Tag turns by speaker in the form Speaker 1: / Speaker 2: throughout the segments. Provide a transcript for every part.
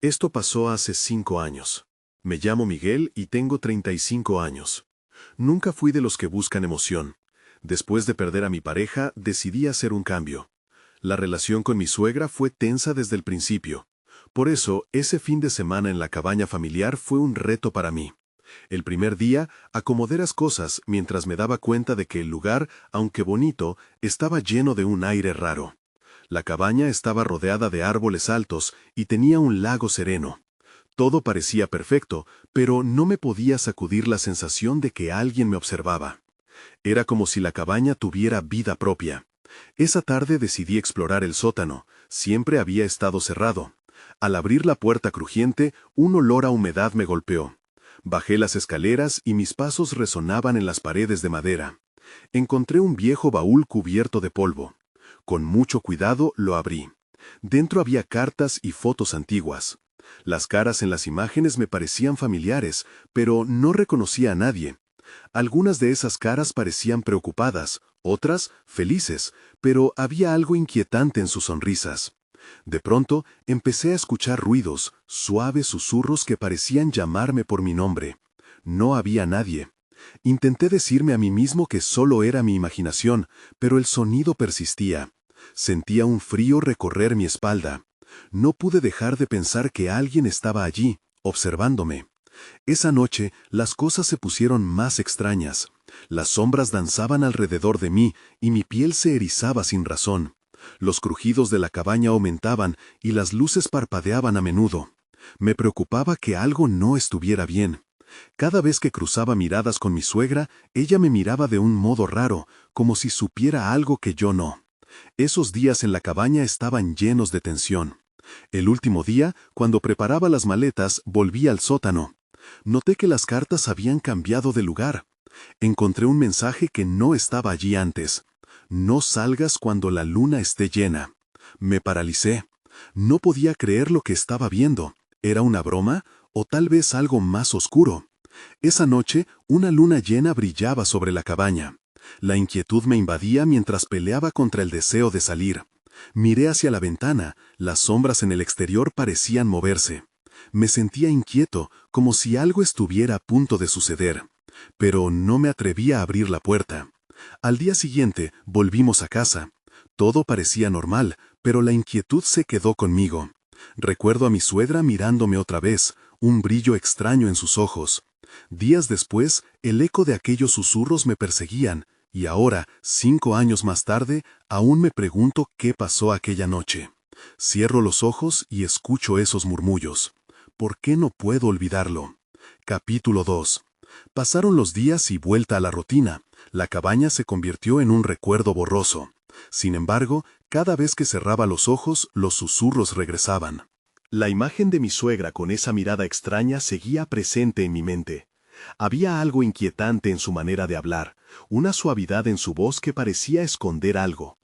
Speaker 1: Esto pasó hace 5 años. Me llamo Miguel y tengo 35 años. Nunca fui de los que buscan emoción. Después de perder a mi pareja, decidí hacer un cambio. La relación con mi suegra fue tensa desde el principio. Por eso, ese fin de semana en la cabaña familiar fue un reto para mí. El primer día, acomodé las cosas mientras me daba cuenta de que el lugar, aunque bonito, estaba lleno de un aire raro. La cabaña estaba rodeada de árboles altos y tenía un lago sereno. Todo parecía perfecto, pero no me podía sacudir la sensación de que alguien me observaba. Era como si la cabaña tuviera vida propia. Esa tarde decidí explorar el sótano. Siempre había estado cerrado. Al abrir la puerta crujiente, un olor a humedad me golpeó. Bajé las escaleras y mis pasos resonaban en las paredes de madera. Encontré un viejo baúl cubierto de polvo. Con mucho cuidado lo abrí. Dentro había cartas y fotos antiguas. Las caras en las imágenes me parecían familiares, pero no reconocía a nadie. Algunas de esas caras parecían preocupadas, otras felices, pero había algo inquietante en sus sonrisas. De pronto, empecé a escuchar ruidos, suaves susurros que parecían llamarme por mi nombre. No había nadie. Intenté decirme a mí mismo que solo era mi imaginación, pero el sonido persistía. Sentía un frío recorrer mi espalda. No pude dejar de pensar que alguien estaba allí, observándome. Esa noche, las cosas se pusieron más extrañas. Las sombras danzaban alrededor de mí y mi piel se erizaba sin razón. Los crujidos de la cabaña aumentaban y las luces parpadeaban a menudo. Me preocupaba que algo no estuviera bien. Cada vez que cruzaba miradas con mi suegra, ella me miraba de un modo raro, como si supiera algo que yo no. Esos días en la cabaña estaban llenos de tensión. El último día, cuando preparaba las maletas, volví al sótano. Noté que las cartas habían cambiado de lugar. Encontré un mensaje que no estaba allí antes. No salgas cuando la luna esté llena. Me paralicé. No podía creer lo que estaba viendo. ¿Era una broma? ¿O tal vez algo más oscuro? Esa noche, una luna llena brillaba sobre la cabaña. La inquietud me invadía mientras peleaba contra el deseo de salir. Miré hacia la ventana, las sombras en el exterior parecían moverse. Me sentía inquieto, como si algo estuviera a punto de suceder. Pero no me atrevía a abrir la puerta. Al día siguiente, volvimos a casa. Todo parecía normal, pero la inquietud se quedó conmigo. Recuerdo a mi suegra mirándome otra vez, un brillo extraño en sus ojos. Días después, el eco de aquellos susurros me perseguían, y ahora, 5 años más tarde, aún me pregunto qué pasó aquella noche. Cierro los ojos y escucho esos murmullos. ¿Por qué no puedo olvidarlo? Capítulo 2. Pasaron los días y vuelta a la rutina. La cabaña se convirtió en un recuerdo borroso. Sin embargo, cada vez que cerraba los ojos, los susurros regresaban. La imagen de mi suegra con esa mirada extraña seguía presente en mi mente. Había algo inquietante en su manera de hablar, una suavidad en su voz que parecía esconder algo.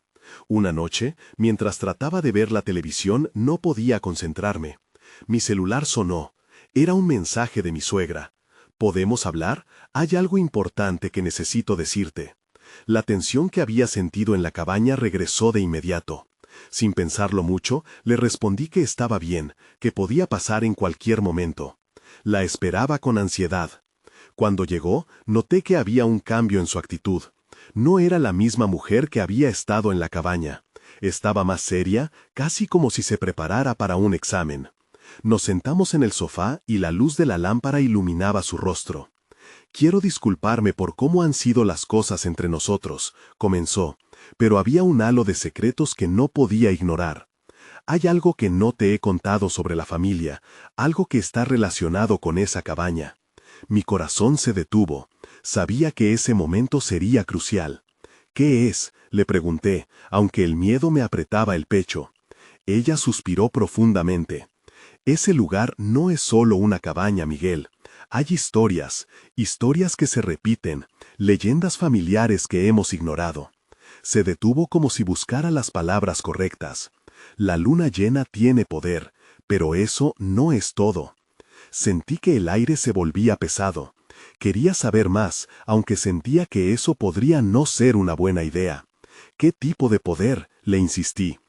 Speaker 1: Una noche, mientras trataba de ver la televisión, no podía concentrarme. Mi celular sonó. Era un mensaje de mi suegra. ¿Podemos hablar? Hay algo importante que necesito decirte. La tensión que había sentido en la cabaña regresó de inmediato. Sin pensarlo mucho, le respondí que estaba bien, que podía pasar en cualquier momento. La esperaba con ansiedad. Cuando llegó, noté que había un cambio en su actitud. No era la misma mujer que había estado en la cabaña. Estaba más seria, casi como si se preparara para un examen. Nos sentamos en el sofá y la luz de la lámpara iluminaba su rostro. «Quiero disculparme por cómo han sido las cosas entre nosotros», comenzó, pero había un halo de secretos que no podía ignorar. «Hay algo que no te he contado sobre la familia, algo que está relacionado con esa cabaña». Mi corazón se detuvo. Sabía que ese momento sería crucial. «¿Qué es?», le pregunté, aunque el miedo me apretaba el pecho. Ella suspiró profundamente. «Ese lugar no es solo una cabaña, Miguel. Hay historias, historias que se repiten, leyendas familiares que hemos ignorado». Se detuvo como si buscara las palabras correctas. «La luna llena tiene poder, pero eso no es todo». Sentí que el aire se volvía pesado. Quería saber más, aunque sentía que eso podría no ser una buena idea. «¿Qué tipo de poder?», le insistí.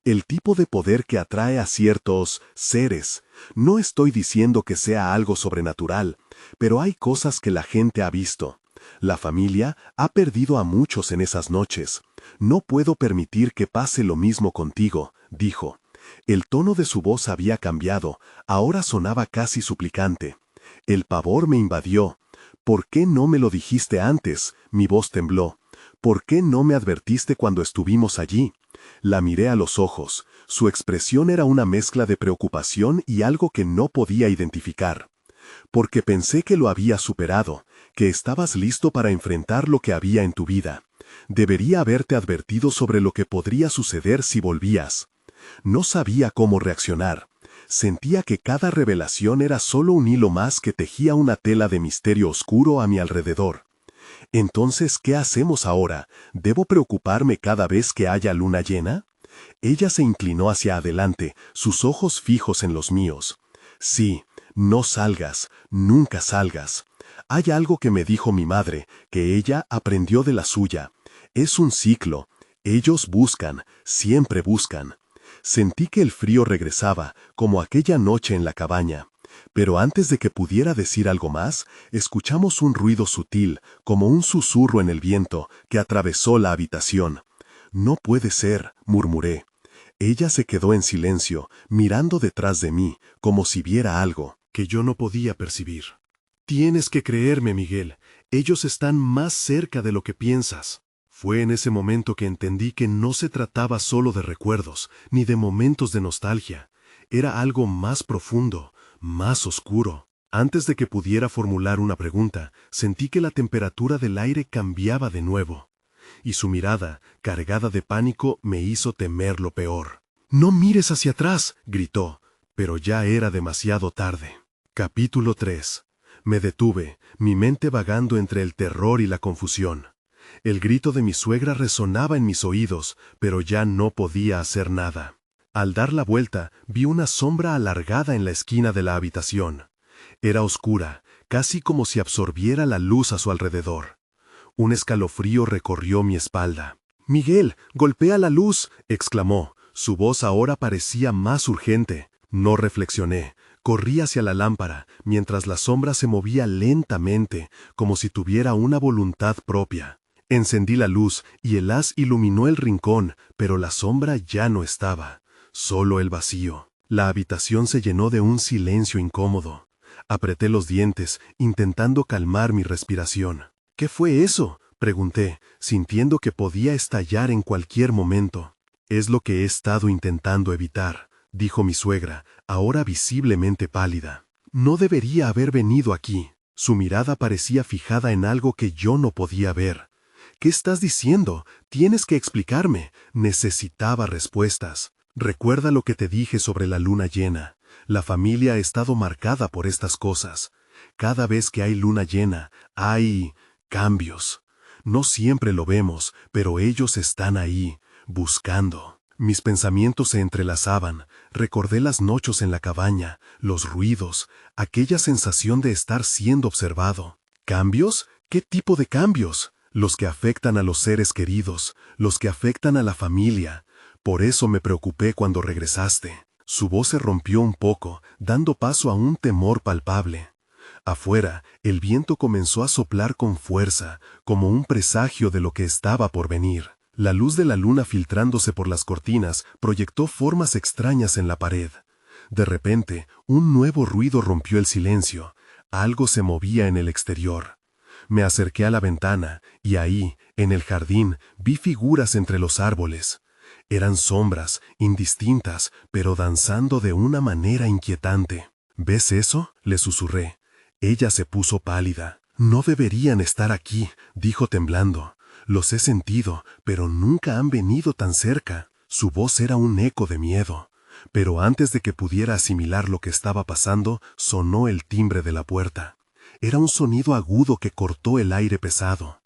Speaker 1: El tipo de poder que atrae a ciertos seres. No estoy diciendo que sea algo sobrenatural, pero hay cosas que la gente ha visto. La familia ha perdido a muchos en esas noches. No puedo permitir que pase lo mismo contigo, dijo. El tono de su voz había cambiado, ahora sonaba casi suplicante. El pavor me invadió. ¿Por qué no me lo dijiste antes? Mi voz tembló. ¿Por qué no me advertiste cuando estuvimos allí? La miré a los ojos. Su expresión era una mezcla de preocupación y algo que no podía identificar. Porque pensé que lo había superado, que estabas listo para enfrentar lo que había en tu vida. Debería haberte advertido sobre lo que podría suceder si volvías. No sabía cómo reaccionar. Sentía que cada revelación era solo un hilo más que tejía una tela de misterio oscuro a mi alrededor. Entonces, ¿qué hacemos ahora? ¿Debo preocuparme cada vez que haya luna llena? Ella se inclinó hacia adelante, sus ojos fijos en los míos. Sí, no salgas, nunca salgas. Hay algo que me dijo mi madre, que ella aprendió de la suya. Es un ciclo. Ellos buscan, siempre buscan. Sentí que el frío regresaba, como aquella noche en la cabaña. Pero antes de que pudiera decir algo más, escuchamos un ruido sutil, como un susurro en el viento, que atravesó la habitación. No puede ser, murmuré. Ella se quedó en silencio, mirando detrás de mí, como si viera algo que yo no podía percibir. Tienes que creerme, Miguel. Ellos están más cerca de lo que piensas. Fue en ese momento que entendí que no se trataba solo de recuerdos, ni de momentos de nostalgia. Era algo más profundo, más oscuro. Antes de que pudiera formular una pregunta, sentí que la temperatura del aire cambiaba de nuevo. Y su mirada, cargada de pánico, me hizo temer lo peor. «¡No mires hacia atrás!», gritó, pero ya era demasiado tarde. Capítulo 3. Me detuve, mi mente vagando entre el terror y la confusión. El grito de mi suegra resonaba en mis oídos, pero ya no podía hacer nada. Al dar la vuelta, vi una sombra alargada en la esquina de la habitación. Era oscura, casi como si absorbiera la luz a su alrededor. Un escalofrío recorrió mi espalda. «¡Miguel, golpea la luz!», exclamó. Su voz ahora parecía más urgente. No reflexioné. Corrí hacia la lámpara, mientras la sombra se movía lentamente, como si tuviera una voluntad propia. Encendí la luz y el haz iluminó el rincón, pero la sombra ya no estaba. Solo el vacío. La habitación se llenó de un silencio incómodo. Apreté los dientes, intentando calmar mi respiración. «¿Qué fue eso?», pregunté, sintiendo que podía estallar en cualquier momento. «Es lo que he estado intentando evitar», dijo mi suegra, ahora visiblemente pálida. «No debería haber venido aquí». Su mirada parecía fijada en algo que yo no podía ver. «¿Qué estás diciendo? Tienes que explicarme». Necesitaba respuestas. «Recuerda lo que te dije sobre la luna llena. La familia ha estado marcada por estas cosas. Cada vez que hay luna llena, hay cambios. No siempre lo vemos, pero ellos están ahí, buscando». Mis pensamientos se entrelazaban. Recordé las noches en la cabaña, los ruidos, aquella sensación de estar siendo observado. ¿Cambios? ¿Qué tipo de cambios? Los que afectan a los seres queridos, los que afectan a la familia. Por eso me preocupé cuando regresaste. Su voz se rompió un poco, dando paso a un temor palpable. Afuera, el viento comenzó a soplar con fuerza, como un presagio de lo que estaba por venir. La luz de la luna filtrándose por las cortinas proyectó formas extrañas en la pared. De repente, un nuevo ruido rompió el silencio. Algo se movía en el exterior. Me acerqué a la ventana, y ahí, en el jardín, vi figuras entre los árboles. Eran sombras, indistintas, pero danzando de una manera inquietante. «¿Ves eso?», le susurré. Ella se puso pálida. «No deberían estar aquí», dijo temblando. «Los he sentido, pero nunca han venido tan cerca». Su voz era un eco de miedo. Pero antes de que pudiera asimilar lo que estaba pasando, sonó el timbre de la puerta. Era un sonido agudo que cortó el aire pesado.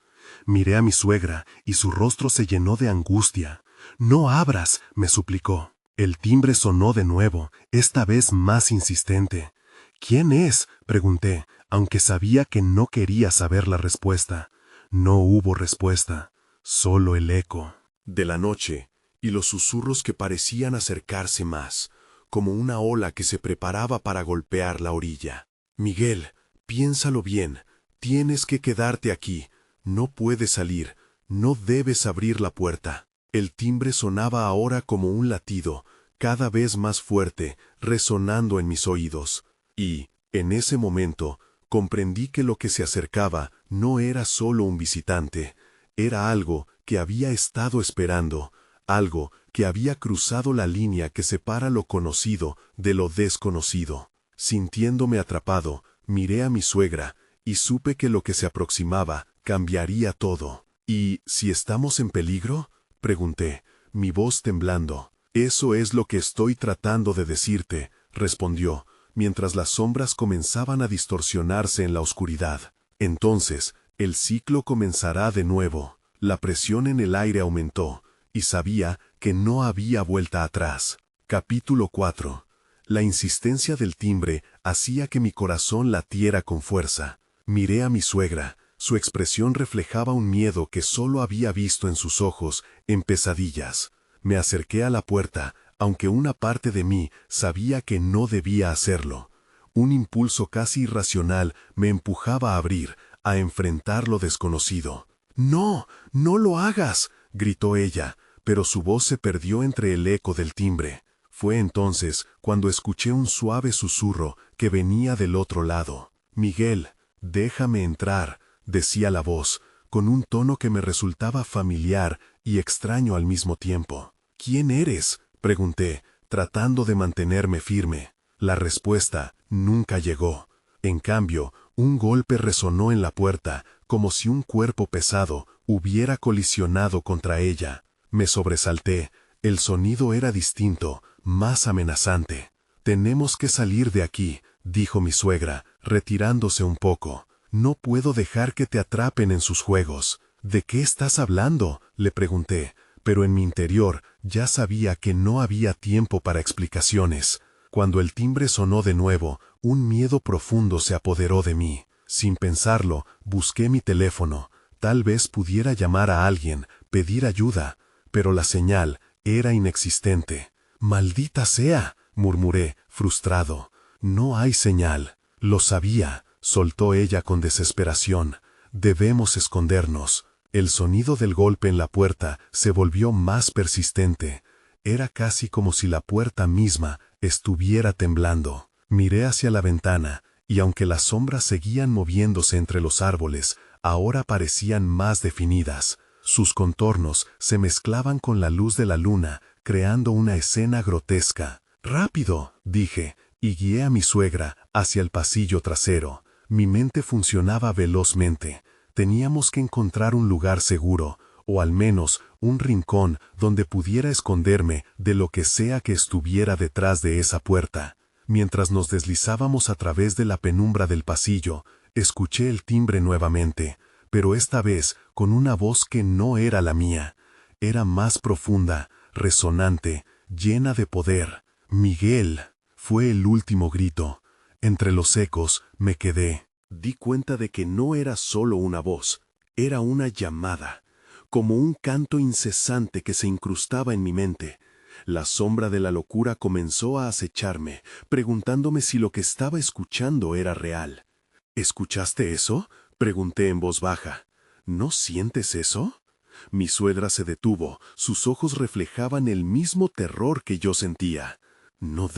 Speaker 1: Miré a mi suegra y su rostro se llenó de angustia. «No abras», me suplicó. El timbre sonó de nuevo, esta vez más insistente. «¿Quién es?», pregunté, aunque sabía que no quería saber la respuesta. No hubo respuesta, solo el eco. De la noche,
Speaker 2: y los susurros que parecían acercarse más, como una ola que se preparaba para golpear la orilla. Miguel, piénsalo bien, tienes que quedarte aquí, no puedes salir, no debes abrir la puerta. El timbre sonaba ahora como un latido, cada vez más fuerte, resonando en mis oídos. Y, en ese momento, comprendí que lo que se acercaba no era solo un visitante, era algo que había estado esperando, algo que había cruzado la línea que separa lo conocido de lo desconocido. Sintiéndome atrapado, miré a mi suegra, y supe que lo que se aproximaba cambiaría todo. ¿Y si estamos en peligro?, pregunté, mi voz temblando. Eso es lo que estoy tratando de decirte, respondió, mientras las sombras comenzaban a distorsionarse en la oscuridad. Entonces, el ciclo comenzará de nuevo. La presión en el aire aumentó, y sabía que no había vuelta atrás. Capítulo 4. La insistencia del timbre hacía que mi corazón latiera con fuerza. Miré a mi suegra. Su expresión reflejaba un miedo que solo había visto en sus ojos, en pesadillas. Me acerqué a la puerta, aunque una parte de mí sabía que no debía hacerlo. Un impulso casi irracional me empujaba a abrir, a enfrentar lo desconocido. «¡No! ¡No lo hagas!», gritó ella, pero su voz se perdió entre el eco del timbre. Fue entonces cuando escuché un suave susurro que venía del otro lado. «Miguel, déjame entrar», decía la voz, con un tono que me resultaba familiar y extraño al mismo tiempo. «¿Quién eres?», pregunté, tratando de mantenerme firme. La respuesta nunca llegó. En cambio, un golpe resonó en la puerta, como si un cuerpo pesado hubiera colisionado contra ella. Me sobresalté. El sonido era distinto, más amenazante. «Tenemos que salir de aquí», dijo mi suegra, retirándose un poco. «No puedo dejar que te atrapen en sus juegos». «¿De qué estás hablando?», le pregunté, pero en mi interior ya sabía que no había tiempo para explicaciones. Cuando el timbre sonó de nuevo, un miedo profundo se apoderó de mí. Sin pensarlo, busqué mi teléfono. Tal vez pudiera llamar a alguien, pedir ayuda, pero la señal era inexistente. «¡Maldita sea!», murmuré, frustrado. «No hay señal». «Lo sabía», soltó ella con desesperación. «Debemos escondernos». El sonido del golpe en la puerta se volvió más persistente. Era casi como si la puerta misma estuviera temblando. Miré hacia la ventana, y aunque las sombras seguían moviéndose entre los árboles, ahora parecían más definidas. Sus contornos se mezclaban con la luz de la luna, creando una escena grotesca. «¡Rápido!», dije, y guié a mi suegra hacia el pasillo trasero. Mi mente funcionaba velozmente. Teníamos que encontrar un lugar seguro, o al menos un rincón donde pudiera esconderme de lo que sea que estuviera detrás de esa puerta. Mientras nos deslizábamos a través de la penumbra del pasillo, escuché el timbre nuevamente, pero esta vez con una voz que no era la mía. Era más profunda, resonante, llena de poder. «Miguel», fue el último grito. Entre los ecos me quedé. Di cuenta de que no era solo una voz, era una llamada, como un canto incesante que se incrustaba en mi mente. La sombra de la locura comenzó a acecharme, preguntándome si lo que estaba escuchando era real. «¿Escuchaste eso?», pregunté en voz baja. «¿No sientes eso?». Mi suegra se detuvo, sus ojos reflejaban el mismo terror que yo sentía. «No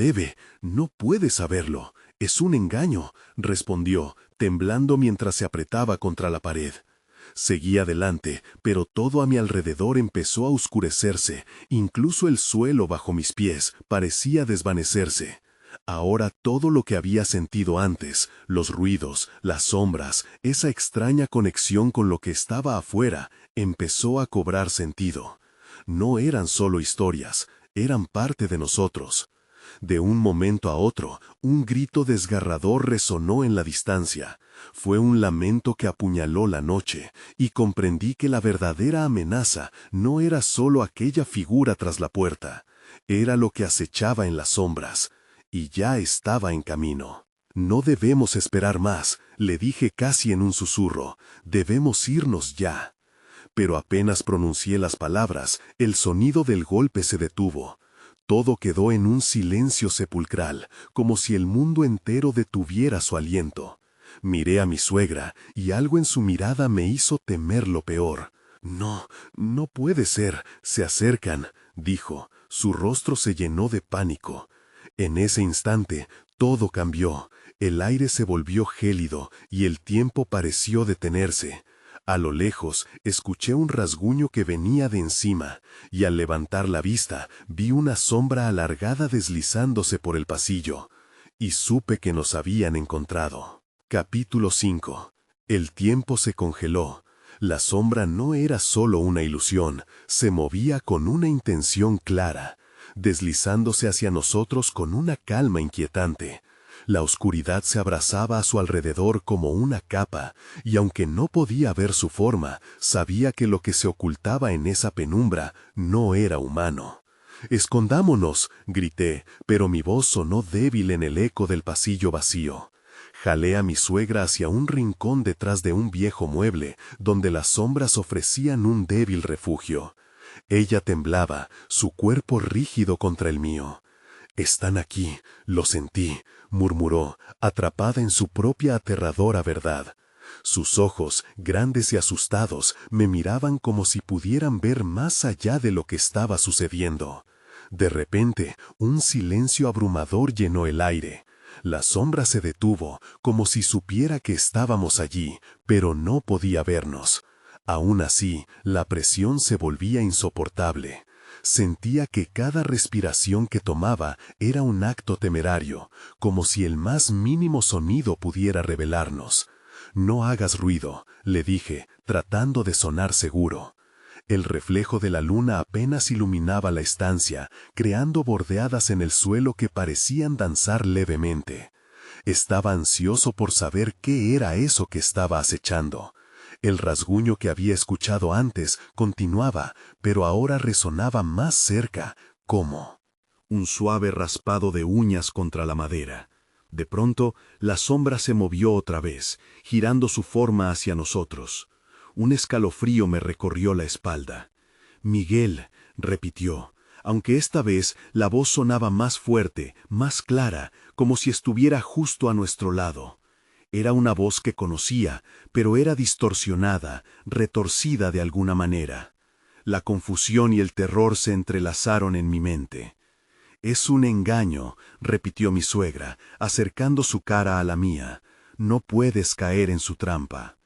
Speaker 2: puede saberlo. Es un engaño», respondió, temblando mientras se apretaba contra la pared. Seguí adelante, pero todo a mi alrededor empezó a oscurecerse, incluso el suelo bajo mis pies parecía desvanecerse. Ahora todo lo que había sentido antes, los ruidos, las sombras, esa extraña conexión con lo que estaba afuera, empezó a cobrar sentido. No eran solo historias, eran parte de nosotros. De un momento a otro, un grito desgarrador resonó en la distancia. Fue un lamento que apuñaló la noche, y comprendí que la verdadera amenaza no era solo aquella figura tras la puerta. Era lo que acechaba en las sombras, y ya estaba en camino. «No debemos esperar más», le dije casi en un susurro. «Debemos irnos ya». pero apenas pronuncié las palabras, el sonido del golpe se detuvo. Todo quedó en un silencio sepulcral, como si el mundo entero detuviera su aliento. Miré a mi suegra, y algo en su mirada me hizo temer lo peor. «No, no puede ser, se acercan», dijo. Su rostro se llenó de pánico. En ese instante, todo cambió. El aire se volvió gélido, y el tiempo pareció detenerse. A lo lejos, escuché un rasguño que venía de encima, y al levantar la vista, vi una sombra alargada deslizándose por el pasillo. Y supe que nos habían encontrado. Capítulo 5. El tiempo se congeló. La sombra no era solo una ilusión, se movía con una intención clara, deslizándose hacia nosotros con una calma inquietante. La oscuridad se abrazaba a su alrededor como una capa, y aunque no podía ver su forma, sabía que lo que se ocultaba en esa penumbra no era humano. «¡Escondámonos!», grité, pero mi voz sonó débil en el eco del pasillo vacío. Jalé a mi suegra hacia un rincón detrás de un viejo mueble, donde las sombras ofrecían un débil refugio. Ella temblaba, su cuerpo rígido contra el mío. «Están aquí, lo sentí», murmuró, atrapada en su propia aterradora verdad. Sus ojos, grandes y asustados, me miraban como si pudieran ver más allá de lo que estaba sucediendo. De repente, un silencio abrumador llenó el aire. La sombra se detuvo, como si supiera que estábamos allí, pero no podía vernos. Aún así, la presión se volvía insoportable. Sentía que cada respiración que tomaba era un acto temerario, como si el más mínimo sonido pudiera revelarnos. «No hagas ruido», le dije, tratando de sonar seguro. El reflejo de la luna apenas iluminaba la estancia, creando bordeadas en el suelo que parecían danzar levemente. Estaba ansioso por saber qué era eso que estaba acechando. El rasguño que había escuchado antes continuaba, pero ahora resonaba más cerca, como un suave raspado de uñas contra la madera. De pronto, la sombra se movió otra vez, girando su forma hacia nosotros. Un escalofrío me recorrió la espalda. «Miguel», repitió, aunque esta vez la voz sonaba más fuerte, más clara, como si estuviera justo a nuestro lado. Era una voz que conocía, pero era distorsionada, retorcida de alguna manera. La confusión y el terror se entrelazaron en mi mente. «Es un engaño», repitió mi suegra, acercando su cara a la mía. «No puedes caer en su trampa».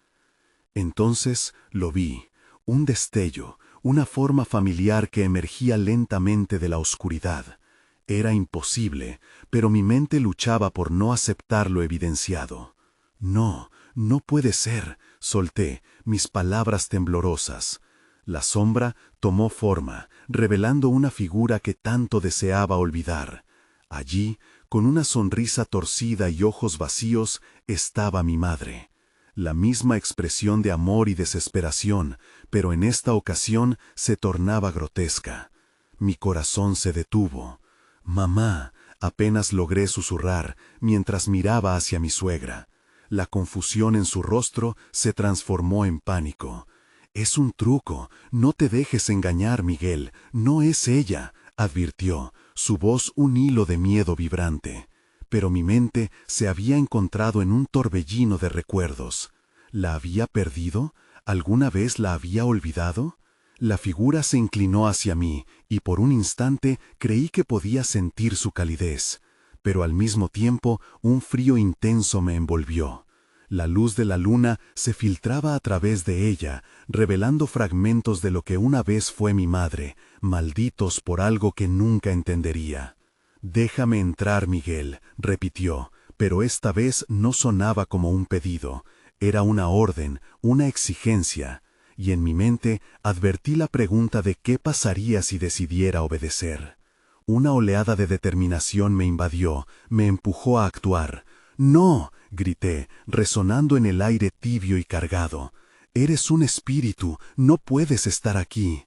Speaker 2: Entonces lo vi, un destello, una forma familiar que emergía lentamente de la oscuridad. Era imposible, pero mi mente luchaba por no aceptar lo evidenciado. «No, no puede ser», solté, mis palabras temblorosas. La sombra tomó forma, revelando una figura que tanto deseaba olvidar. Allí, con una sonrisa torcida y ojos vacíos, estaba mi madre. La misma expresión de amor y desesperación, pero en esta ocasión se tornaba grotesca. Mi corazón se detuvo. «Mamá», apenas logré susurrar, mientras miraba hacia mi suegra. La confusión en su rostro se transformó en pánico. «Es un truco, no te dejes engañar, Miguel, no es ella», advirtió, su voz un hilo de miedo vibrante. Pero mi mente se había encontrado en un torbellino de recuerdos. ¿La había perdido? ¿Alguna vez la había olvidado? La figura se inclinó hacia mí, y por un instante creí que podía sentir su calidez. Pero al mismo tiempo un frío intenso me envolvió. La luz de la luna se filtraba a través de ella, revelando fragmentos de lo que una vez fue mi madre, malditos por algo que nunca entendería. «Déjame entrar, Miguel», repitió, pero esta vez no sonaba como un pedido. Era una orden, una exigencia, y en mi mente advertí la pregunta de qué pasaría si decidiera obedecer. Una oleada de determinación me invadió, me empujó a actuar. «¡No!», grité, resonando en el aire tibio y cargado. «Eres un espíritu, no puedes estar aquí».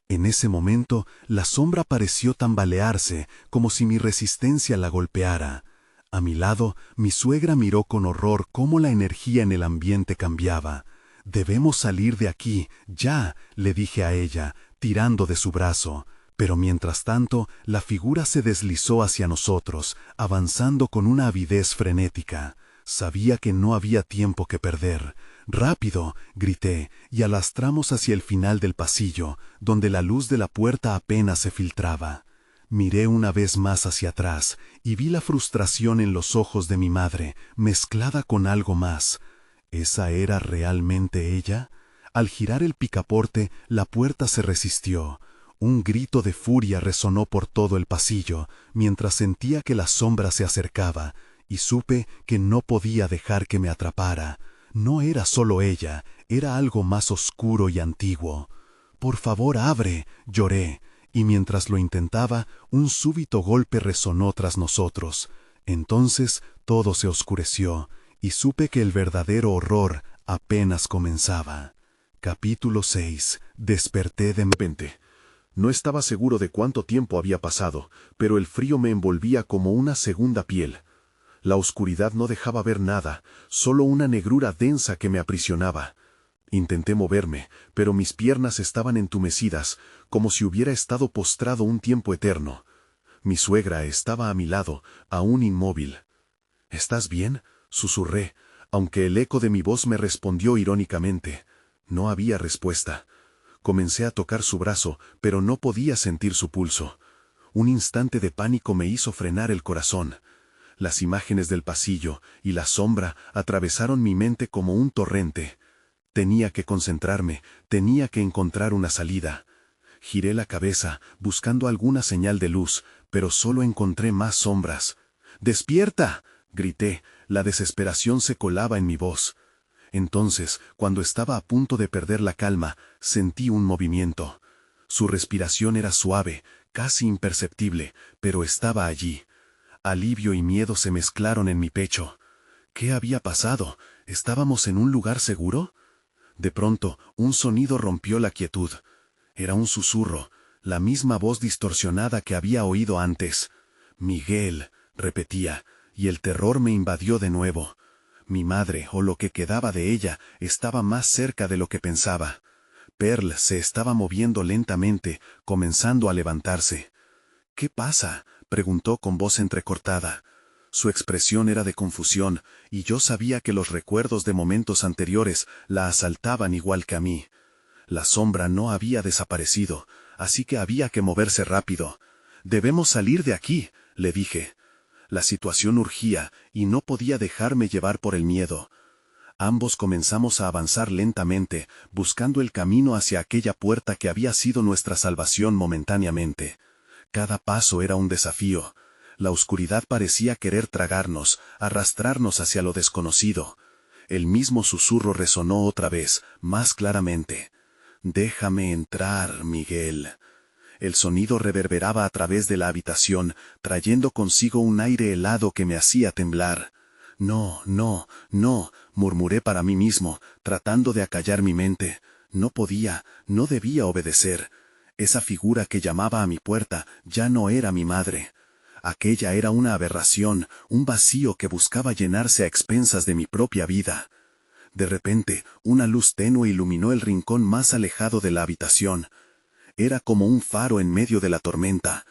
Speaker 2: En ese momento, la sombra pareció tambalearse, como si mi resistencia la golpeara. A mi lado, mi suegra miró con horror cómo la energía en el ambiente cambiaba. Debemos salir de aquí, ya, le dije a ella, tirando de su brazo. Pero mientras tanto, la figura se deslizó hacia nosotros, avanzando con una avidez frenética. Sabía que no había tiempo que perder. ¡Rápido!, grité, y alastramos hacia el final del pasillo, donde la luz de la puerta apenas se filtraba. Miré una vez más hacia atrás, y vi la frustración en los ojos de mi madre, mezclada con algo más. ¿Esa era realmente ella? Al girar el picaporte, la puerta se resistió. Un grito de furia resonó por todo el pasillo, mientras sentía que la sombra se acercaba, y supe que no podía dejar que me atrapara. No era solo ella, era algo más oscuro y antiguo. «Por favor, abre», lloré, y mientras lo intentaba, un súbito golpe resonó tras nosotros. Entonces todo se oscureció, y supe que el verdadero horror apenas comenzaba. Capítulo 6. Desperté de repente.
Speaker 1: No estaba seguro de cuánto tiempo había pasado, pero el frío me envolvía como una segunda piel. La oscuridad no dejaba ver nada, solo una negrura densa que me aprisionaba. Intenté moverme, pero mis piernas estaban entumecidas, como si hubiera estado postrado un tiempo eterno. Mi suegra estaba a mi lado, aún inmóvil. «¿Estás bien?», susurré, aunque el eco de mi voz me respondió irónicamente. No había respuesta. Comencé a tocar su brazo, pero no podía sentir su pulso. Un instante de pánico me hizo frenar el corazón. Las imágenes del pasillo y la sombra atravesaron mi mente como un torrente. Tenía que concentrarme, tenía que encontrar una salida. Giré la cabeza, buscando alguna señal de luz, pero solo encontré más sombras. «¡Despierta!», grité, la desesperación se colaba en mi voz. Entonces, cuando estaba a punto de perder la calma, sentí un movimiento. Su respiración era suave, casi imperceptible, pero estaba allí. Alivio y miedo se mezclaron en mi pecho. ¿Qué había pasado? ¿Estábamos en un lugar seguro? De pronto, un sonido rompió la quietud. Era un susurro, la misma voz distorsionada que había oído antes. «Miguel», repetía, y el terror me invadió de nuevo. Mi madre, o lo que quedaba de ella, estaba más cerca de lo que pensaba. Pearl se estaba moviendo lentamente, comenzando a levantarse. «¿Qué pasa?», preguntó con voz entrecortada. Su expresión era de confusión, y yo sabía que los recuerdos de momentos anteriores la asaltaban igual que a mí. La sombra no había desaparecido, así que había que moverse rápido. «Debemos salir de aquí», le dije. La situación urgía, y no podía dejarme llevar por el miedo. Ambos comenzamos a avanzar lentamente, buscando el camino hacia aquella puerta que había sido nuestra salvación momentáneamente. Cada paso era un desafío. La oscuridad parecía querer tragarnos, arrastrarnos hacia lo desconocido. El mismo susurro resonó otra vez, más claramente. «Déjame entrar, Miguel». El sonido reverberaba a través de la habitación, trayendo consigo un aire helado que me hacía temblar. «No, no, no», murmuré para mí mismo, tratando de acallar mi mente. No podía, no debía obedecer. Esa figura que llamaba a mi puerta ya no era mi madre. Aquella era una aberración, un vacío que buscaba llenarse a expensas de mi propia vida. De repente, una luz tenue iluminó el rincón más alejado de la habitación. Era como un faro en medio de la tormenta.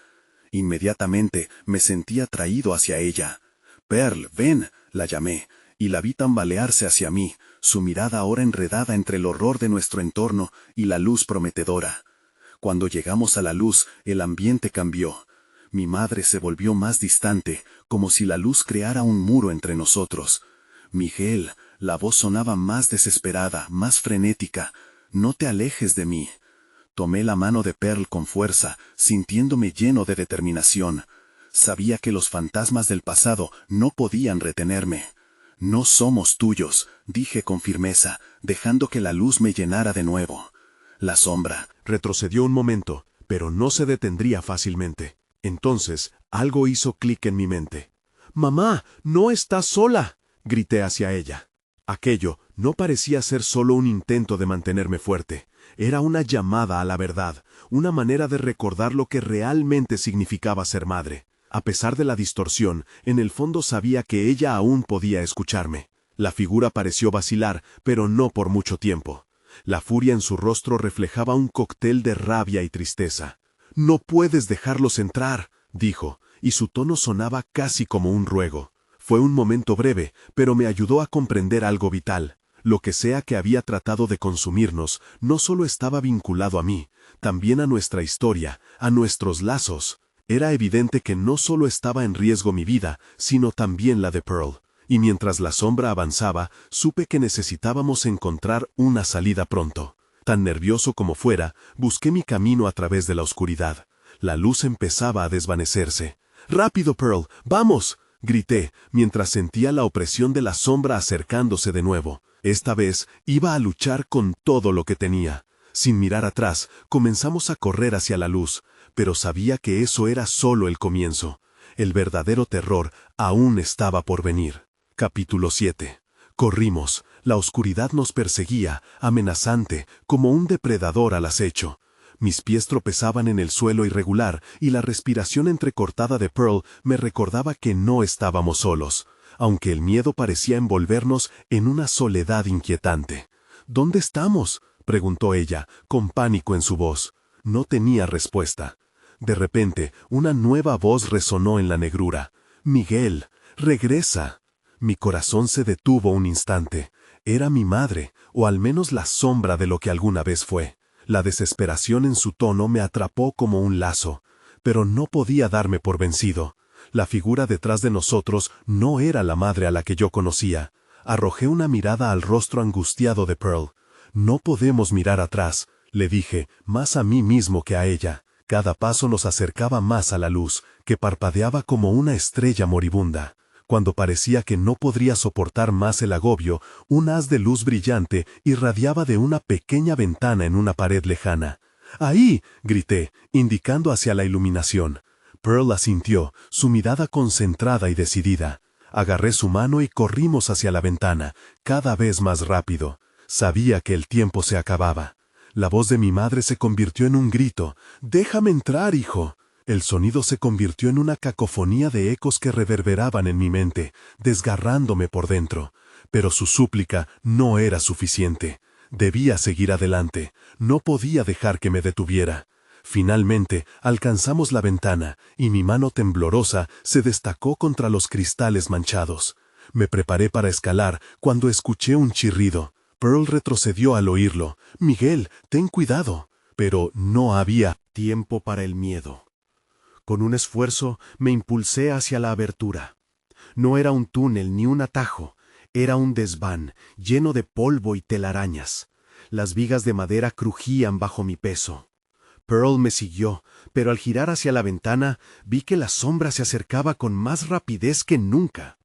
Speaker 1: Inmediatamente me sentí atraído hacia ella. «Pearl, ven», la llamé, y la vi tambalearse hacia mí, su mirada ahora enredada entre el horror de nuestro entorno y la luz prometedora. Cuando llegamos a la luz, el ambiente cambió. Mi madre se volvió más distante, como si la luz creara un muro entre nosotros. «Miguel», la voz sonaba más desesperada, más frenética. «No te alejes de mí». Tomé la mano de Pearl con fuerza, sintiéndome lleno de determinación. Sabía que los fantasmas del pasado no podían retenerme. «No somos tuyos», dije con firmeza, dejando que la luz me llenara de nuevo. La sombra
Speaker 2: retrocedió un momento, pero no se detendría fácilmente. Entonces, algo hizo clic en mi mente. «¡Mamá, no estás sola!», grité hacia ella. Aquello no parecía ser solo un intento de mantenerme fuerte. Era una llamada a la verdad, una manera de recordar lo que realmente significaba ser madre. A pesar de la distorsión, en el fondo sabía que ella aún podía escucharme. La figura pareció vacilar, pero no por mucho tiempo. La furia en su rostro reflejaba un cóctel de rabia y tristeza. «No puedes dejarlos entrar», dijo, y su tono sonaba casi como un ruego. Fue un momento breve, pero me ayudó a comprender algo vital. Lo que sea que había tratado de consumirnos, no solo estaba vinculado a mí, también a nuestra historia, a nuestros lazos. Era evidente que no solo estaba en riesgo mi vida, sino también la de Pearl. Y mientras la sombra avanzaba, supe que necesitábamos encontrar una salida pronto. Tan nervioso como fuera, busqué mi camino a través de la oscuridad. La luz empezaba a desvanecerse. «¡Rápido, Pearl! ¡Vamos!», grité, mientras sentía la opresión de la sombra acercándose de nuevo. Esta vez iba a luchar con todo lo que tenía. Sin mirar atrás, comenzamos a correr hacia la luz, pero sabía que eso era solo el comienzo. El verdadero terror aún estaba por venir. Capítulo 7. Corrimos. La oscuridad nos perseguía, amenazante, como un depredador al acecho. Mis pies tropezaban en el suelo irregular y la respiración entrecortada de Pearl me recordaba que no estábamos solos, aunque el miedo parecía envolvernos en una soledad inquietante. «¿Dónde estamos?», preguntó ella, con pánico en su voz. No tenía respuesta. De repente, una nueva voz resonó en la negrura. «Miguel, regresa». Mi corazón se detuvo un instante. Era mi madre, o al menos la sombra de lo que alguna vez fue. La desesperación en su tono me atrapó como un lazo, pero no podía darme por vencido. La figura detrás de nosotros no era la madre a la que yo conocía. Arrojé una mirada al rostro angustiado de Pearl. «No podemos mirar atrás», le dije, más a mí mismo que a ella. Cada paso nos acercaba más a la luz, que parpadeaba como una estrella moribunda. Cuando parecía que no podría soportar más el agobio, un haz de luz brillante irradiaba de una pequeña ventana en una pared lejana. «¡Ahí!», grité, indicando hacia la iluminación. Pearl asintió, su mirada concentrada y decidida. Agarré su mano y corrimos hacia la ventana, cada vez más rápido. Sabía que el tiempo se acababa. La voz de mi madre se convirtió en un grito. «¡Déjame entrar, hijo!». El sonido se convirtió en una cacofonía de ecos que reverberaban en mi mente, desgarrándome por dentro. Pero su súplica no era suficiente. Debía seguir adelante. No podía dejar que me detuviera. Finalmente, alcanzamos la ventana, y mi mano temblorosa se destacó contra los cristales manchados. Me preparé para escalar cuando escuché un chirrido. Pearl retrocedió al oírlo. «Miguel, ten cuidado». Pero no había tiempo para el miedo. Con un esfuerzo me impulsé hacia la abertura. No era un túnel ni un atajo, era un desván lleno de polvo y telarañas. Las vigas de madera crujían bajo mi peso. Pearl me siguió, pero al girar hacia la ventana vi que la sombra se acercaba con más rapidez que nunca.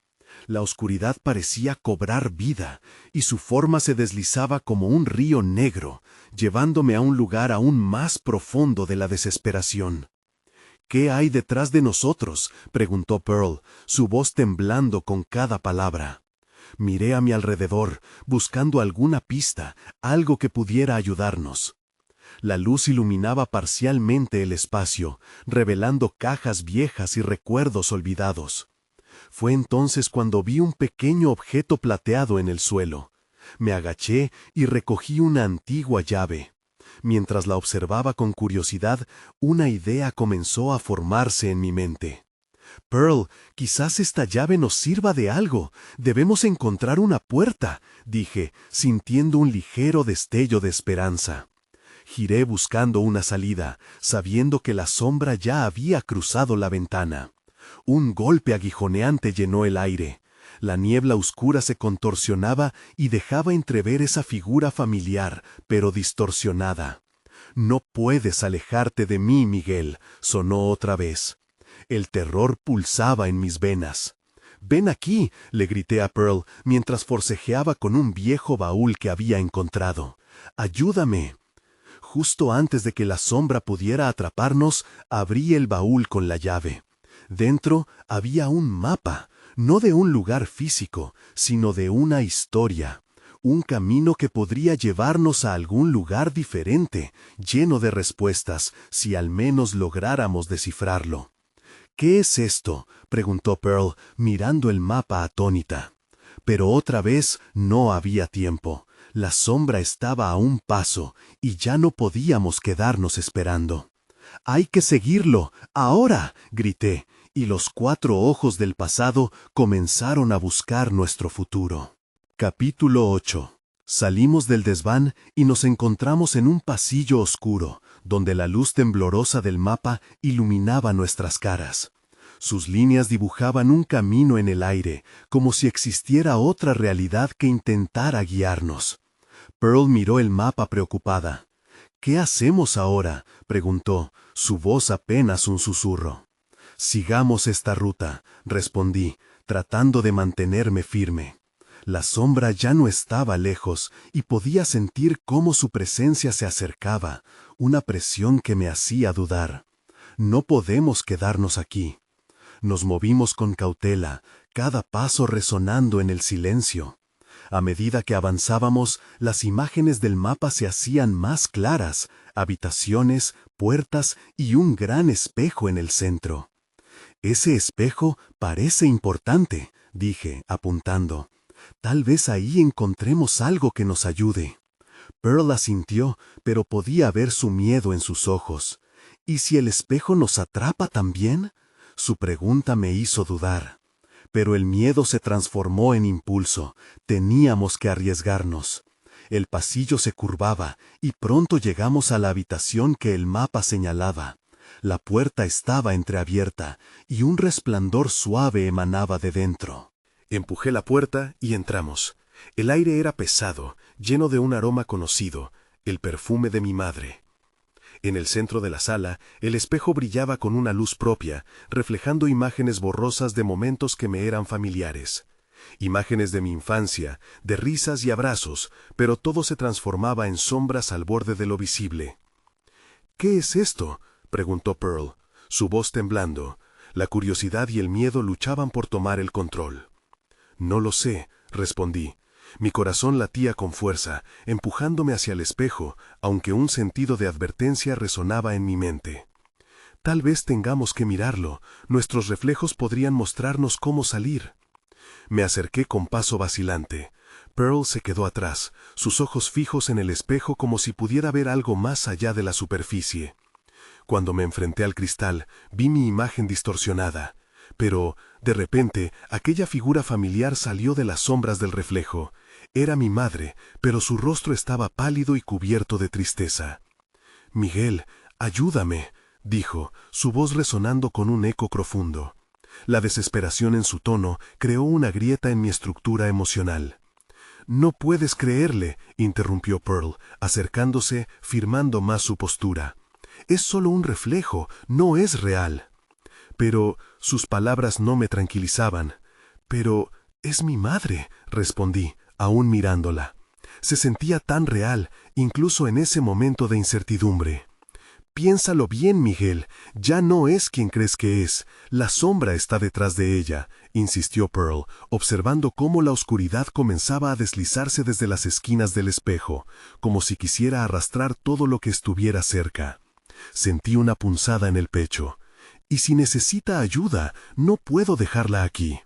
Speaker 2: La oscuridad parecía cobrar vida, y su forma se deslizaba como un río negro, llevándome a un lugar aún más profundo de la desesperación. «¿Qué hay detrás de nosotros?», preguntó Pearl, su voz temblando con cada palabra. Miré a mi alrededor, buscando alguna pista, algo que pudiera ayudarnos. La luz iluminaba parcialmente el espacio, revelando cajas viejas y recuerdos olvidados. Fue entonces cuando vi un pequeño objeto plateado en el suelo. Me agaché y recogí una antigua llave. Mientras la observaba con curiosidad, una idea comenzó a formarse en mi mente. «Pearl, quizás esta llave nos sirva de algo. Debemos encontrar una puerta», dije, sintiendo un ligero destello de esperanza. Giré buscando una salida, sabiendo que la sombra ya había cruzado la ventana. Un golpe aguijoneante llenó el aire. La niebla oscura se contorsionaba y dejaba entrever esa figura familiar, pero distorsionada. «No puedes alejarte de mí, Miguel», sonó otra vez. El terror pulsaba en mis venas. «Ven aquí», le grité a Pearl, mientras forcejeaba con un viejo baúl que había encontrado. «Ayúdame». Justo antes de que la sombra pudiera atraparnos, abrí el baúl con la llave. Dentro había un mapa, no de un lugar físico, sino de una historia. Un camino que podría llevarnos a algún lugar diferente, lleno de respuestas, si al menos lográramos descifrarlo. «¿Qué es esto?», preguntó Pearl, mirando el mapa atónita. Pero otra vez no había tiempo. La sombra estaba a un paso, y ya no podíamos quedarnos esperando. «¡Hay que seguirlo! ¡Ahora!», grité, y los 4 ojos del pasado comenzaron a buscar nuestro futuro. Capítulo 8. Salimos del desván y nos encontramos en un pasillo oscuro, donde la luz temblorosa del mapa iluminaba nuestras caras. Sus líneas dibujaban un camino en el aire, como si existiera otra realidad que intentara guiarnos. Pearl miró el mapa preocupada. «¿Qué hacemos ahora?», preguntó, su voz apenas un susurro. «Sigamos esta ruta», respondí, tratando de mantenerme firme. La sombra ya no estaba lejos y podía sentir cómo su presencia se acercaba, una presión que me hacía dudar. «No podemos quedarnos aquí». Nos movimos con cautela, cada paso resonando en el silencio. A medida que avanzábamos, las imágenes del mapa se hacían más claras, habitaciones, puertas y un gran espejo en el centro. «Ese espejo parece importante», dije, apuntando. «Tal vez ahí encontremos algo que nos ayude». Pearl asintió, pero podía ver su miedo en sus ojos. «¿Y si el espejo nos atrapa también?». Su pregunta me hizo dudar. Pero el miedo se transformó en impulso. Teníamos que arriesgarnos. El pasillo se curvaba y pronto llegamos a la habitación que el mapa señalaba. La puerta estaba entreabierta y un resplandor suave emanaba de dentro. Empujé la puerta y entramos. El aire era pesado, lleno de un aroma conocido, el perfume de mi madre. En el centro de la sala, el espejo brillaba con una luz propia, reflejando imágenes borrosas de momentos que me eran familiares. Imágenes de mi infancia, de risas y abrazos, pero todo se transformaba en sombras al borde de lo visible. «¿Qué es esto?», preguntó Pearl, su voz temblando. La curiosidad y el miedo luchaban por tomar el control. «No lo sé», respondí. Mi corazón latía con fuerza, empujándome hacia el espejo, aunque un sentido de advertencia resonaba en mi mente. «Tal vez tengamos que mirarlo, nuestros reflejos podrían mostrarnos cómo salir». Me acerqué con paso vacilante. Pearl se quedó atrás, sus ojos fijos en el espejo como si pudiera ver algo más allá de la superficie. Cuando me enfrenté al cristal, vi mi imagen distorsionada. Pero, de repente, aquella figura familiar salió de las sombras del reflejo. Era mi madre, pero su rostro estaba pálido y cubierto de tristeza. «Miguel, ayúdame», dijo, su voz resonando con un eco profundo. La desesperación en su tono creó una grieta en mi estructura emocional. «No puedes creerle», interrumpió Pearl, acercándose, firmando más su postura. «Es solo un reflejo, no es real». Pero sus palabras no me tranquilizaban. «Pero es mi madre», respondí, aún mirándola. Se sentía tan real, incluso en ese momento de incertidumbre. «Piénsalo bien, Miguel, ya no es quien crees que es. La sombra está detrás de ella», insistió Pearl, observando cómo la oscuridad comenzaba a deslizarse desde las esquinas del espejo, como si quisiera arrastrar todo lo que estuviera cerca. Sentí una punzada en el pecho. «Y si necesita ayuda, no puedo dejarla aquí».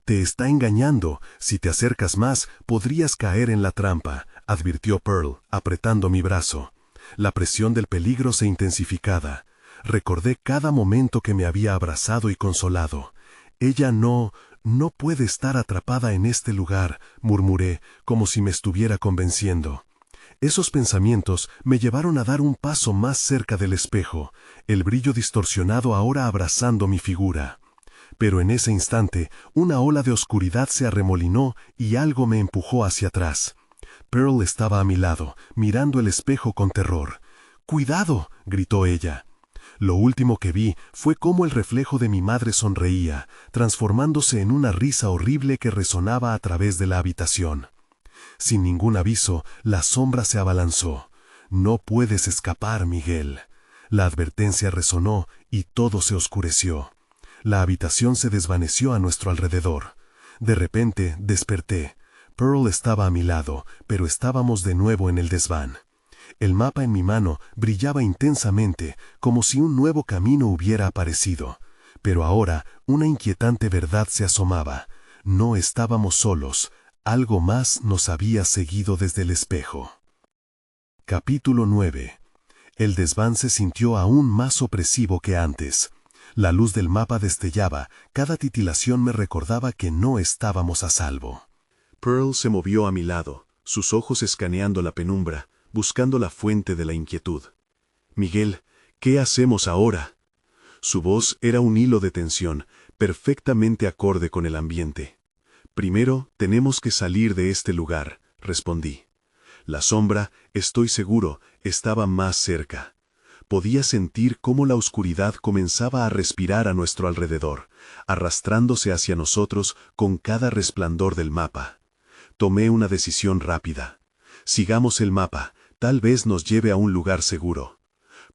Speaker 2: «Te está engañando. Si te acercas más, podrías caer en la trampa», advirtió Pearl, apretando mi brazo. La presión del peligro se intensificaba. Recordé cada momento que me había abrazado y consolado. «Ella no puede estar atrapada en este lugar», murmuré, como si me estuviera convenciendo. Esos pensamientos me llevaron a dar un paso más cerca del espejo, el brillo distorsionado ahora abrazando mi figura. Pero en ese instante, una ola de oscuridad se arremolinó y algo me empujó hacia atrás. Pearl estaba a mi lado, mirando el espejo con terror. «¡Cuidado!», gritó ella. Lo último que vi fue cómo el reflejo de mi madre sonreía, transformándose en una risa horrible que resonaba a través de la habitación. Sin ningún aviso, la sombra se abalanzó. «No puedes escapar, Miguel». La advertencia resonó y todo se oscureció. La habitación se desvaneció a nuestro alrededor. De repente desperté. Pearl estaba a mi lado, pero estábamos de nuevo en el desván. El mapa en mi mano brillaba intensamente, como si un nuevo camino hubiera aparecido. Pero ahora una inquietante verdad se asomaba. No estábamos solos, algo más nos había seguido desde el espejo. Capítulo 9. El desván se sintió aún más opresivo que antes. La luz del mapa destellaba, cada titilación me recordaba que no estábamos a salvo.
Speaker 1: Pearl se movió a mi lado, sus ojos escaneando la penumbra, buscando la fuente de la inquietud. «Miguel, ¿qué hacemos ahora?» Su voz era un hilo de tensión, perfectamente acorde con el ambiente. «Primero, tenemos que salir de este lugar», respondí. La sombra, estoy seguro, estaba más cerca. Podía sentir cómo la oscuridad comenzaba a respirar a nuestro alrededor, arrastrándose hacia nosotros con cada resplandor del mapa. Tomé una decisión rápida. Sigamos el mapa, tal vez nos lleve a un lugar seguro.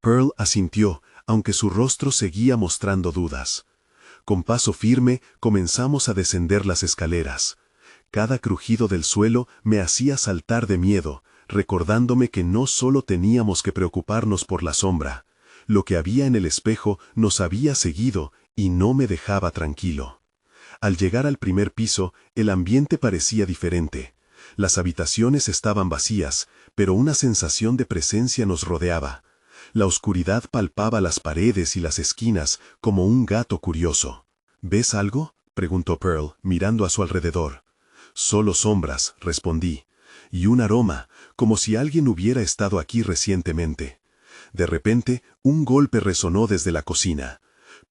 Speaker 1: Pearl asintió, aunque su rostro seguía mostrando dudas. Con paso firme comenzamos a descender las escaleras. Cada crujido del suelo me hacía saltar de miedo, recordándome que no solo teníamos que preocuparnos por la sombra. Lo que había en el espejo nos había seguido y no me dejaba tranquilo. Al llegar al primer piso, el ambiente parecía diferente. Las habitaciones estaban vacías, pero una sensación de presencia nos rodeaba. La oscuridad palpaba las paredes y las esquinas como un gato curioso. ¿Ves algo?, preguntó Pearl, mirando a su alrededor. «Solo sombras», respondí, «y un aroma, como si alguien hubiera estado aquí recientemente». De repente, un golpe resonó desde la cocina.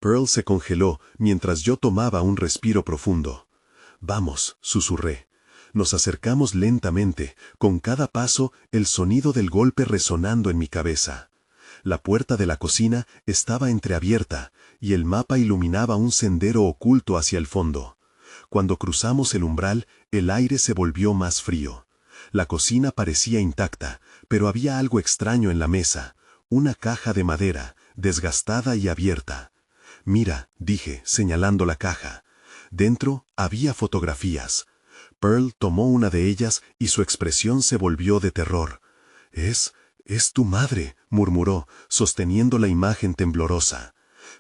Speaker 1: Pearl se congeló mientras yo tomaba un respiro profundo. «Vamos», susurré. Nos acercamos lentamente, con cada paso el sonido del golpe resonando en mi cabeza. La puerta de la cocina estaba entreabierta, y el mapa iluminaba un sendero oculto hacia el fondo. Cuando cruzamos el umbral, el aire se volvió más frío. La cocina parecía intacta, pero había algo extraño en la mesa, una caja de madera, desgastada y abierta. «Mira», dije, señalando la caja. Dentro había fotografías. Pearl tomó una de ellas y su expresión se volvió de terror. «Es tu madre», murmuró, sosteniendo la imagen temblorosa.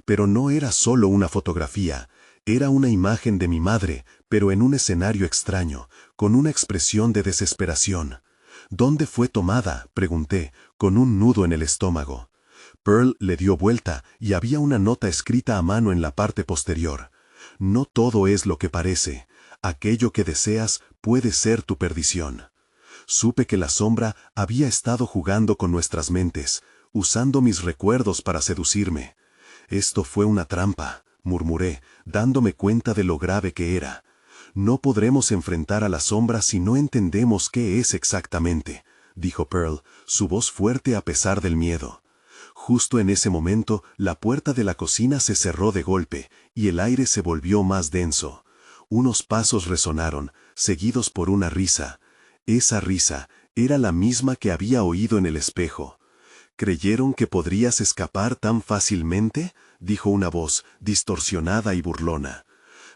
Speaker 1: Pero no era solo una fotografía, era una imagen de mi madre, pero en un escenario extraño, con una expresión de desesperación. «¿Dónde fue tomada?», pregunté, con un nudo en el estómago. Pearl le dio vuelta y había una nota escrita a mano en la parte posterior. «No todo es lo que parece. Aquello que deseas puede ser tu perdición». Supe que la sombra había estado jugando con nuestras mentes, usando mis recuerdos para seducirme. «Esto fue una trampa», murmuré, dándome cuenta de lo grave que era. «No podremos enfrentar a la sombra si no entendemos qué es exactamente», dijo Pearl, su voz fuerte a pesar del miedo. Justo en ese momento, la puerta de la cocina se cerró de golpe, y el aire se volvió más denso. Unos pasos resonaron, seguidos por una risa. Esa risa era la misma que había oído en el espejo. «¿Creyeron que podrías escapar tan fácilmente?», dijo una voz, distorsionada y burlona.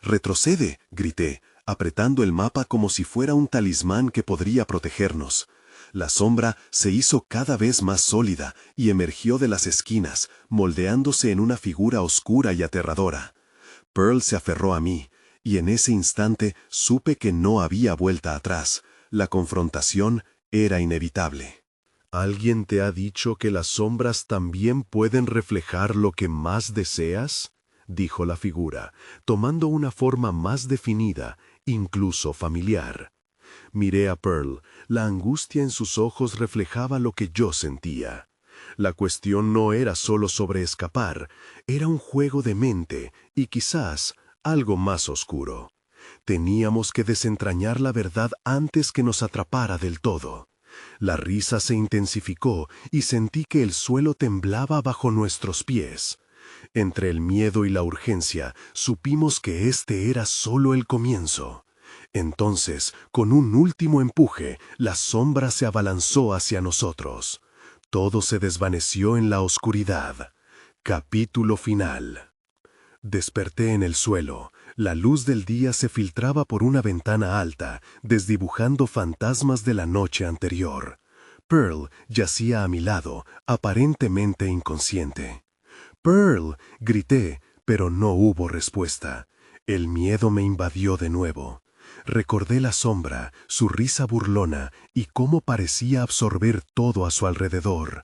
Speaker 1: «Retrocede», grité, apretando el mapa como si fuera un talismán que podría protegernos. La sombra se hizo cada vez más sólida y emergió de las esquinas, moldeándose en una figura oscura y aterradora. Pearl se aferró a mí, y en ese instante supe que no había vuelta atrás. La confrontación era inevitable.
Speaker 2: ¿Alguien te ha dicho que las sombras también pueden reflejar lo que más deseas?, dijo la figura, tomando una forma más definida, incluso familiar. Miré a Pearl. La angustia en sus ojos reflejaba lo que yo sentía. La cuestión no era solo sobre escapar, era un juego de mente y quizás algo más oscuro. Teníamos que desentrañar la verdad antes que nos atrapara del todo. La risa se intensificó y sentí que el suelo temblaba bajo nuestros pies. Entre el miedo y la urgencia, supimos que este era solo el comienzo. Entonces, con un último empuje, la sombra se abalanzó hacia nosotros. Todo se desvaneció en la oscuridad. Capítulo final. Desperté en el suelo. La luz del día se filtraba por una ventana alta, desdibujando fantasmas de la noche anterior. Pearl yacía a mi lado, aparentemente inconsciente. «¡Pearl!», grité, pero no hubo respuesta. El miedo me invadió de nuevo. Recordé la sombra, su risa burlona y cómo parecía absorber todo a su alrededor.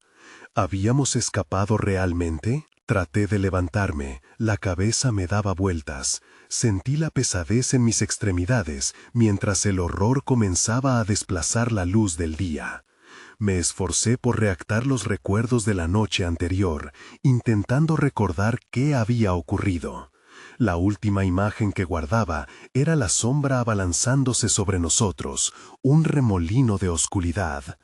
Speaker 2: ¿Habíamos escapado realmente? Traté de levantarme, la cabeza me daba vueltas. Sentí la pesadez en mis extremidades mientras el horror comenzaba a desplazar la luz del día. Me esforcé por reactar los recuerdos de la noche anterior, intentando recordar qué había ocurrido. La última imagen que guardaba era la sombra abalanzándose sobre nosotros, un remolino de oscuridad.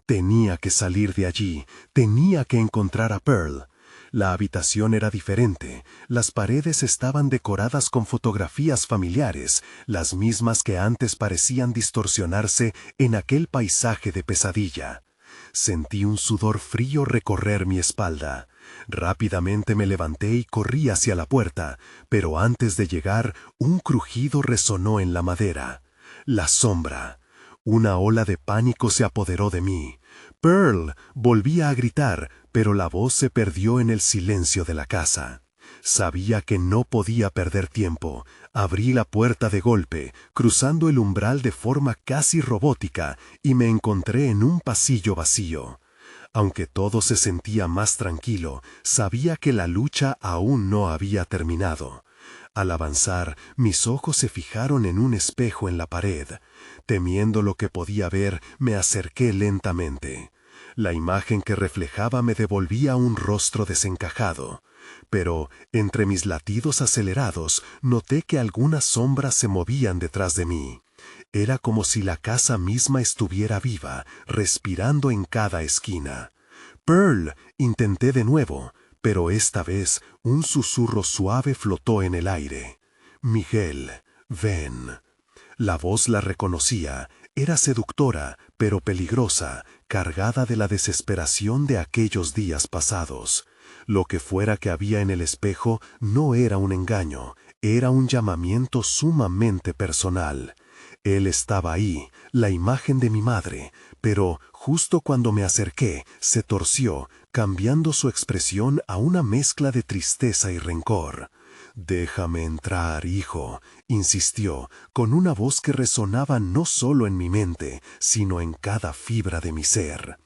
Speaker 2: Tenía que salir de allí, tenía que encontrar a Pearl. La habitación era diferente, las paredes estaban decoradas con fotografías familiares, las mismas que antes parecían distorsionarse en aquel paisaje de pesadilla. Sentí un sudor frío recorrer mi espalda. Rápidamente me levanté y corrí hacia la puerta, pero antes de llegar, un crujido resonó en la madera. La sombra. Una ola de pánico se apoderó de mí. «Pearl», volvía a gritar, pero la voz se perdió en el silencio de la casa. Sabía que no podía perder tiempo. Abrí la puerta de golpe, cruzando el umbral de forma casi robótica, y me encontré en un pasillo vacío. Aunque todo se sentía más tranquilo, sabía que la lucha aún no había terminado. Al avanzar, mis ojos se fijaron en un espejo en la pared. Temiendo lo que podía ver, me acerqué lentamente. La imagen que reflejaba me devolvía un rostro desencajado. Pero, entre mis latidos acelerados, noté que algunas sombras se movían detrás de mí. Era como si la casa misma estuviera viva, respirando en cada esquina. «Pearl», intenté de nuevo, pero esta vez un susurro suave flotó en el aire. «Miguel, ven». La voz la reconocía, era seductora, pero peligrosa, cargada de la desesperación de aquellos días pasados. Lo que fuera que había en el espejo no era un engaño, era un llamamiento sumamente personal. Él estaba ahí, la imagen de mi madre, pero justo cuando me acerqué, se torció, cambiando su expresión a una mezcla de tristeza y rencor. «Déjame entrar, hijo», insistió, con una voz que resonaba no solo en mi mente, sino en cada fibra de mi ser.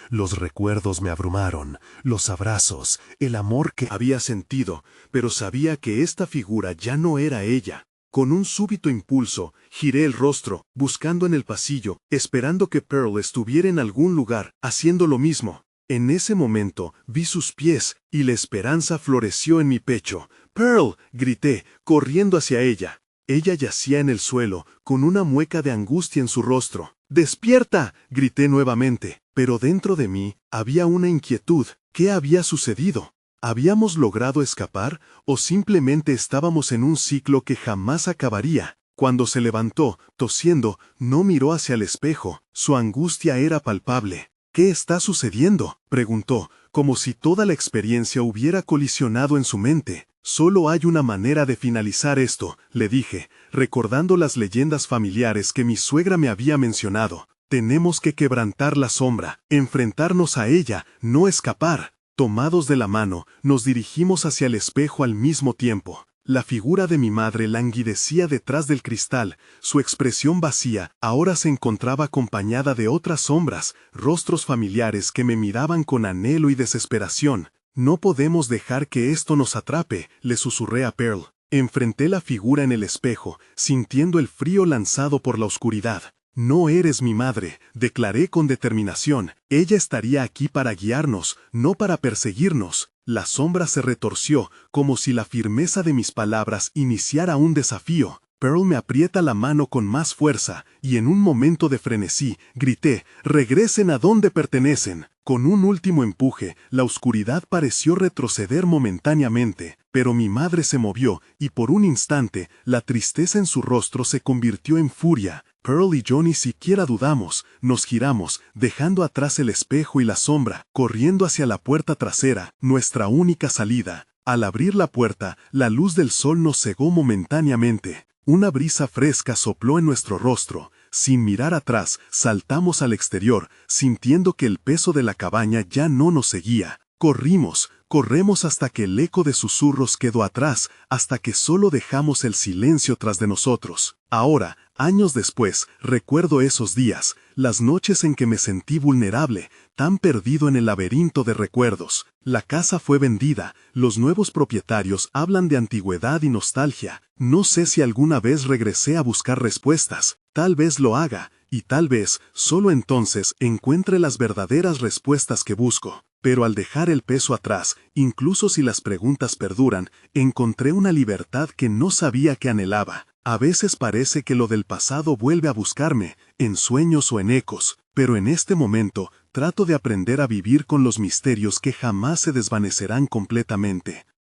Speaker 2: Los recuerdos me abrumaron, los abrazos, el amor que
Speaker 1: había sentido, pero sabía que esta figura ya no era ella. Con un súbito impulso, giré el rostro, buscando en el pasillo, esperando que Pearl estuviera en algún lugar, haciendo lo mismo. En ese momento, vi sus pies, y la esperanza floreció en mi pecho. «¡Pearl!», grité, corriendo hacia ella. Ella yacía en el suelo, con una mueca de angustia en su rostro. «¡Despierta!», grité nuevamente, pero dentro de mí había una inquietud. ¿Qué había sucedido? ¿Habíamos logrado escapar o simplemente estábamos en un ciclo que jamás acabaría? Cuando se levantó, tosiendo, no miró hacia el espejo. Su angustia era palpable. «¿Qué está sucediendo?», preguntó, como si toda la experiencia hubiera colisionado en su mente. «Solo hay una manera de finalizar esto», le dije, recordando las leyendas familiares que mi suegra me había mencionado. «Tenemos que quebrantar la sombra, enfrentarnos a ella, no escapar». Tomados de la mano, nos dirigimos hacia el espejo al mismo tiempo. La figura de mi madre languidecía detrás del cristal, su expresión vacía ahora se encontraba acompañada de otras sombras, rostros familiares que me miraban con anhelo y desesperación. «No podemos dejar que esto nos atrape», le susurré a Pearl. Enfrenté la figura en el espejo, sintiendo el frío lanzado por la oscuridad. «No eres mi madre», declaré con determinación. «Ella estaría aquí para guiarnos, no para perseguirnos». La sombra se retorció, como si la firmeza de mis palabras iniciara un desafío. Pearl me aprieta la mano con más fuerza, y en un momento de frenesí, grité: «¡Regresen a donde pertenecen!». Con un último empuje, la oscuridad pareció retroceder momentáneamente, pero mi madre se movió, y por un instante, la tristeza en su rostro se convirtió en furia. Pearl y yo ni siquiera dudamos, nos giramos, dejando atrás el espejo y la sombra, corriendo hacia la puerta trasera, nuestra única salida. Al abrir la puerta, la luz del sol nos cegó momentáneamente. Una brisa fresca sopló en nuestro rostro. Sin mirar atrás, saltamos al exterior, sintiendo que el peso de la cabaña ya no nos seguía. Corremos hasta que el eco de susurros quedó atrás, hasta que solo dejamos el silencio tras de nosotros. Ahora, años después, recuerdo esos días, las noches en que me sentí vulnerable, tan perdido en el laberinto de recuerdos. La casa fue vendida, los nuevos propietarios hablan de antigüedad y nostalgia. No sé si alguna vez regresé a buscar respuestas, tal vez lo haga, y tal vez, solo entonces, encuentre las verdaderas respuestas que busco. Pero al dejar el peso atrás, incluso si las preguntas perduran, encontré una libertad que no sabía que anhelaba. A veces parece que lo del pasado vuelve a buscarme, en sueños o en ecos, pero en este momento trato de aprender a vivir con los misterios que jamás se desvanecerán completamente.